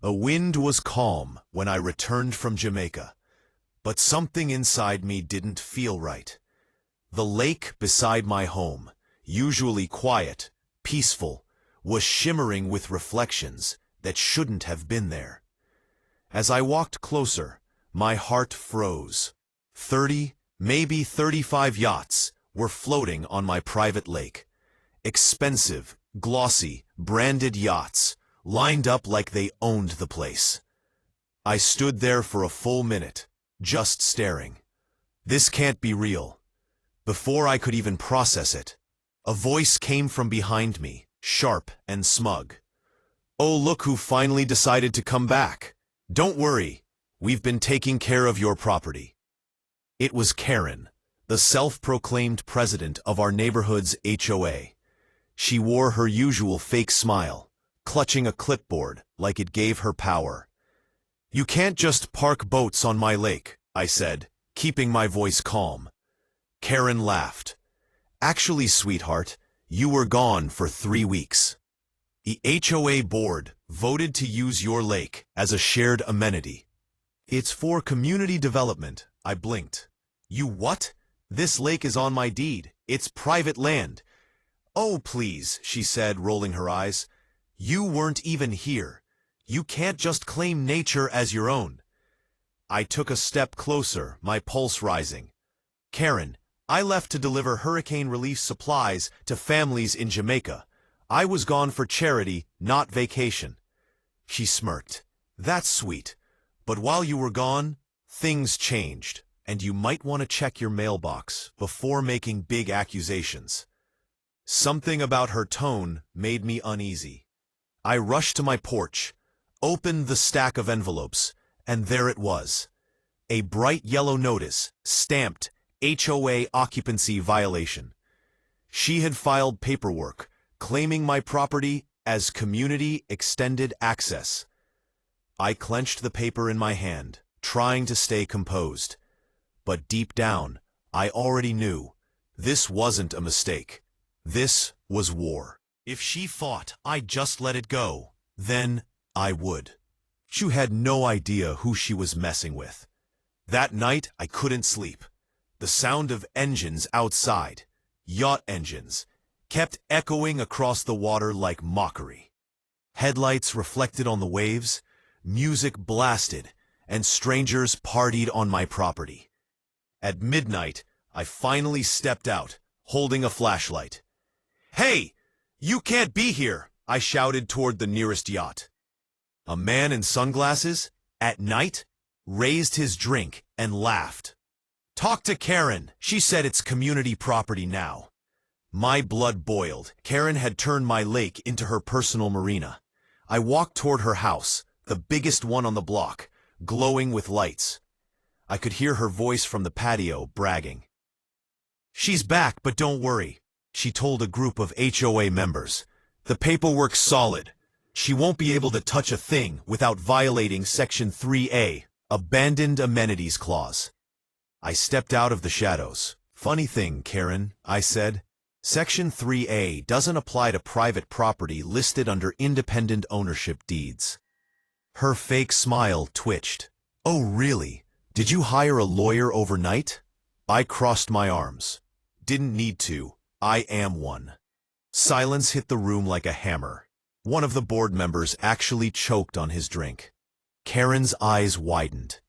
The wind was calm when I returned from Jamaica, but something inside me didn't feel right. The lake beside my home, usually quiet, peaceful, was shimmering with reflections that shouldn't have been there. As I walked closer, my heart froze. 30, maybe 35 yachts were floating on my private lake. Expensive, glossy, branded yachts, lined up like they owned the place. I stood there for a full minute, just staring. This can't be real. Before I could even process it, a voice came from behind me, sharp and smug. "Oh, look who finally decided to come back. Don't worry, we've been taking care of your property." It was Karen, the self-proclaimed president of our neighborhood's HOA. She wore her usual fake smile, clutching a clipboard like it gave her power. "You can't just park boats on my lake," I said, keeping my voice calm. Karen laughed. "Actually, sweetheart, you were gone for 3 weeks. The HOA board voted to use your lake as a shared amenity. It's for community development." I blinked. "You what? This lake is on my deed. It's private land." "Oh, please," she said, rolling her eyes. "You weren't even here. You can't just claim nature as your own." I took a step closer, my pulse rising. "Karen, I left to deliver hurricane relief supplies to families in Jamaica. I was gone for charity, not vacation." She smirked. "That's sweet. But while you were gone, things changed, and you might want to check your mailbox before making big accusations." Something about her tone made me uneasy. I rushed to my porch, opened the stack of envelopes, and there it was. A bright yellow notice, stamped HOA occupancy violation. She had filed paperwork claiming my property as community extended access. I clenched the paper in my hand, trying to stay composed. But deep down, I already knew this wasn't a mistake. This was war. If she thought I'd just let it go, then I would. She had no idea who she was messing with. That night, I couldn't sleep. The sound of engines outside, yacht engines, kept echoing across the water like mockery. Headlights reflected on the waves, music blasted, and strangers partied on my property. At midnight, I finally stepped out, holding a flashlight. "Hey, you can't be here!" I shouted toward the nearest yacht. A man in sunglasses, at night, raised his drink and laughed. "Talk to Karen. She said it's community property now." My blood boiled. Karen had turned my lake into her personal marina. I walked toward her house, the biggest one on the block, glowing with lights. I could hear her voice from the patio, bragging. "She's back, but don't worry," she told a group of HOA members. "The paperwork's solid. She won't be able to touch a thing without violating Section 3A, Abandoned Amenities Clause." I stepped out of the shadows. "Funny thing, Karen," I said. "Section 3A doesn't apply to private property listed under independent ownership deeds." Her fake smile twitched. "Oh, really? Did you hire a lawyer overnight?" I crossed my arms. "Didn't need to. I am one." Silence hit the room like a hammer. One of the board members actually choked on his drink. Karen's eyes widened.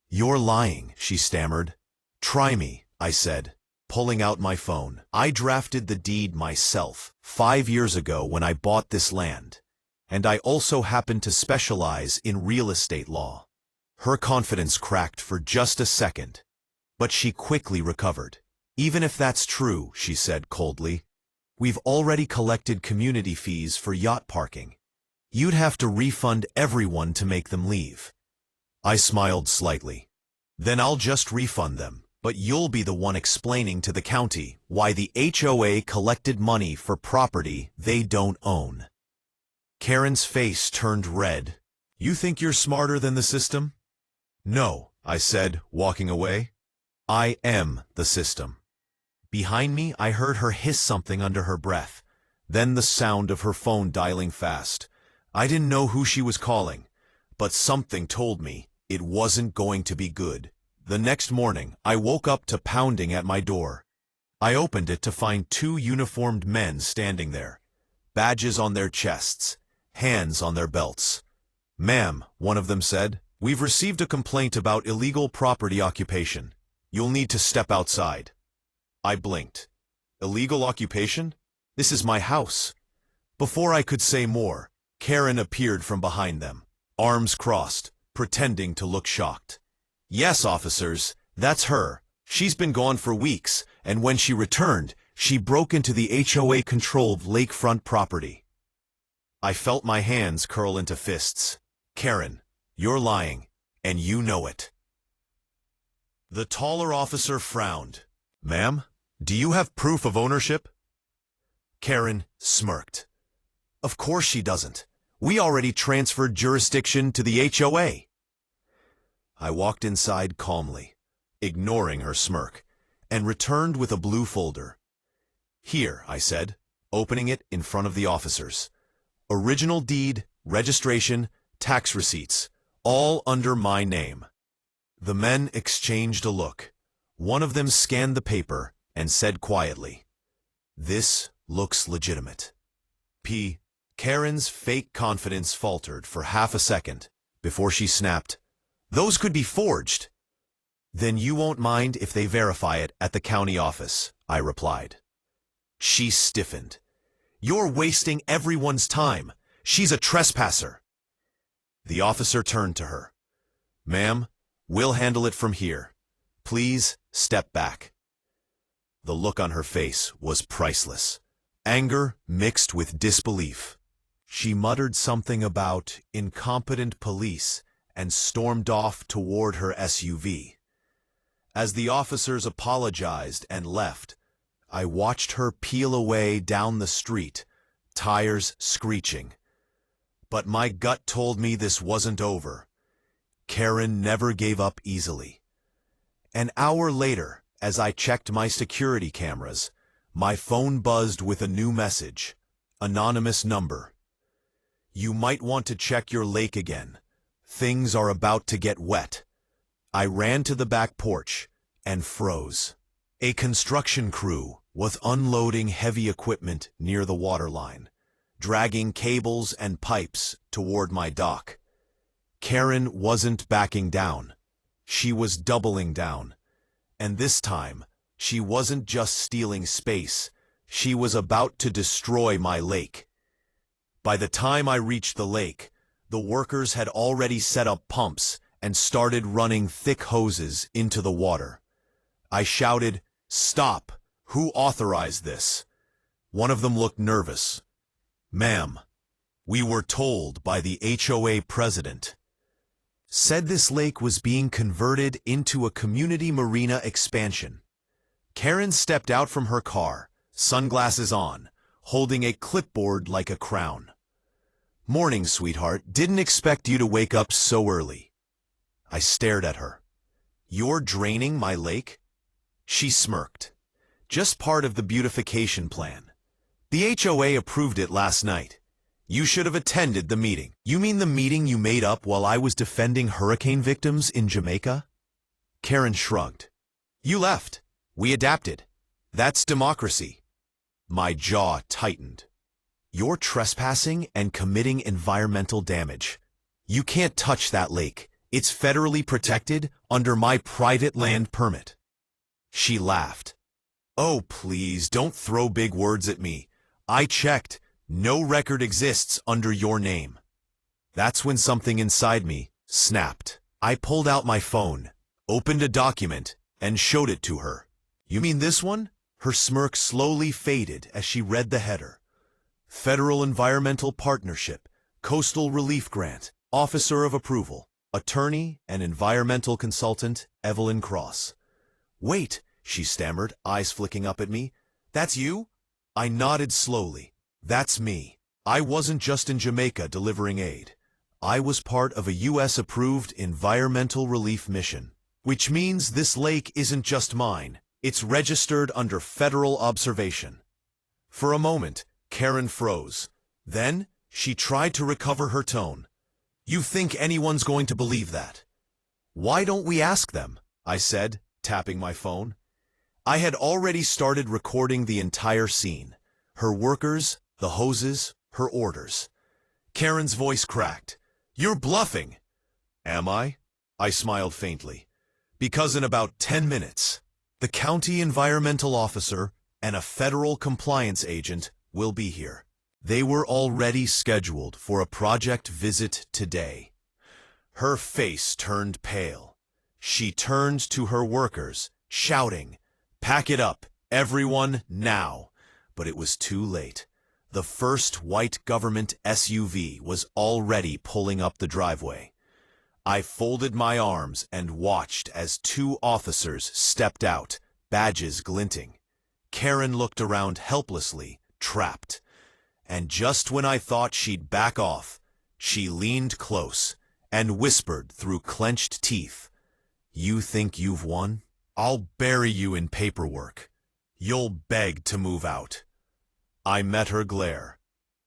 "You're lying," she stammered. "Try me," I said, pulling out my phone. "I drafted the deed myself 5 years ago when I bought this land, and I also happen to specialize in real estate law." Her confidence cracked for just a second, but she quickly recovered. "Even if that's true," she said coldly, "we've already collected community fees for yacht parking. You'd have to refund everyone to make them leave." I smiled slightly. "Then I'll just refund them, but you'll be the one explaining to the county why the HOA collected money for property they don't own." Karen's face turned red. "You think you're smarter than the system?" "No," I said, walking away. "I am the system." Behind me, I heard her hiss something under her breath, then the sound of her phone dialing fast. I didn't know who she was calling, but something told me it wasn't going to be good. The next morning, I woke up to pounding at my door. I opened it to find two uniformed men standing there, badges on their chests, hands on their belts. "Ma'am," one of them said, "we've received a complaint about illegal property occupation. You'll need to step outside." I blinked. Illegal occupation? This is my house. Before I could say more, Karen appeared from behind them, arms crossed, pretending to look shocked. "Yes, officers, that's her. She's been gone for weeks, and when she returned, she broke into the HOA-controlled lakefront property." I felt my hands curl into fists. "Karen, you're lying, and you know it." The taller officer frowned. "Ma'am, do you have proof of ownership?" Karen smirked. "Of course she doesn't. We already transferred jurisdiction to the HOA." I walked inside calmly, ignoring her smirk, and returned with a blue folder. "Here," I said, opening it in front of the officers. "Original deed, registration, tax receipts, all under my name." The men exchanged a look. One of them scanned the paper and said quietly, "This looks legitimate." Karen's fake confidence faltered for half a second before she snapped, "Those could be forged." "Then you won't mind if they verify it at the county office," I replied. She stiffened. "You're wasting everyone's time. She's a trespasser." The officer turned to her. "Ma'am, we'll handle it from here. Please step back." The look on her face was priceless. Anger mixed with disbelief. She muttered something about incompetent police and stormed off toward her SUV. As the officers apologized and left, I watched her peel away down the street, tires screeching. But my gut told me this wasn't over. Karen never gave up easily. An hour later, as I checked my security cameras, my phone buzzed with a new message. Anonymous number. "You might want to check your lake again. Things are about to get wet." I ran to the back porch and froze. A construction crew was unloading heavy equipment near the waterline, dragging cables and pipes toward my dock. Karen wasn't backing down. She was doubling down. And this time, she wasn't just stealing space. She was about to destroy my lake. By the time I reached the lake, the workers had already set up pumps and started running thick hoses into the water. I shouted, "Stop! Who authorized this?" One of them looked nervous. "Ma'am, we were told by the HOA president. Said this lake was being converted into a community marina expansion." Karen stepped out from her car, sunglasses on, holding a clipboard like a crown. "Morning, sweetheart. Didn't expect you to wake up so early." I stared at her. "You're draining my lake?" She smirked. "Just part of the beautification plan. The HOA approved it last night. You should have attended the meeting." "You mean the meeting you made up while I was defending hurricane victims in Jamaica?" Karen shrugged. "You left. We adapted. That's democracy." My jaw tightened. "You're trespassing and committing environmental damage. You can't touch that lake. It's federally protected under my private land permit." She laughed. "Oh, please, don't throw big words at me. I checked. No record exists under your name." That's when something inside me snapped. I pulled out my phone, opened a document, and showed it to her. "You mean this one?" Her smirk slowly faded as she read the header. "Federal Environmental Partnership, Coastal Relief Grant, Officer of Approval, Attorney and Environmental Consultant, Evelyn Cross." "Wait," she stammered, eyes flicking up at me. "That's you?" I nodded slowly. "That's me. I wasn't just in Jamaica delivering aid. I was part of a US-approved environmental relief mission. Which means this lake isn't just mine. It's registered under federal observation." For a moment, Karen froze. Then, she tried to recover her tone. You think anyone's going to believe that? Why don't we ask them? I said, tapping my phone. I had already started recording the entire scene. Her workers, the hoses, her orders. Karen's voice cracked. You're bluffing. Am I? I smiled faintly. Because in about 10 minutes, the county environmental officer and a federal compliance agent will be here. They were already scheduled for a project visit today. Her face turned pale. She turned to her workers, shouting, "Pack it up, everyone, now!" But it was too late. The first white government SUV was already pulling up the driveway. I folded my arms and watched as 2 officers stepped out, badges glinting. Karen looked around helplessly, trapped. And just when I thought she'd back off, she leaned close and whispered through clenched teeth, "You think you've won? I'll bury you in paperwork. You'll beg to move out." I met her glare.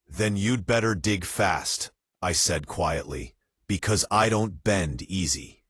"Then you'd better dig fast," I said quietly, "because I don't bend easy."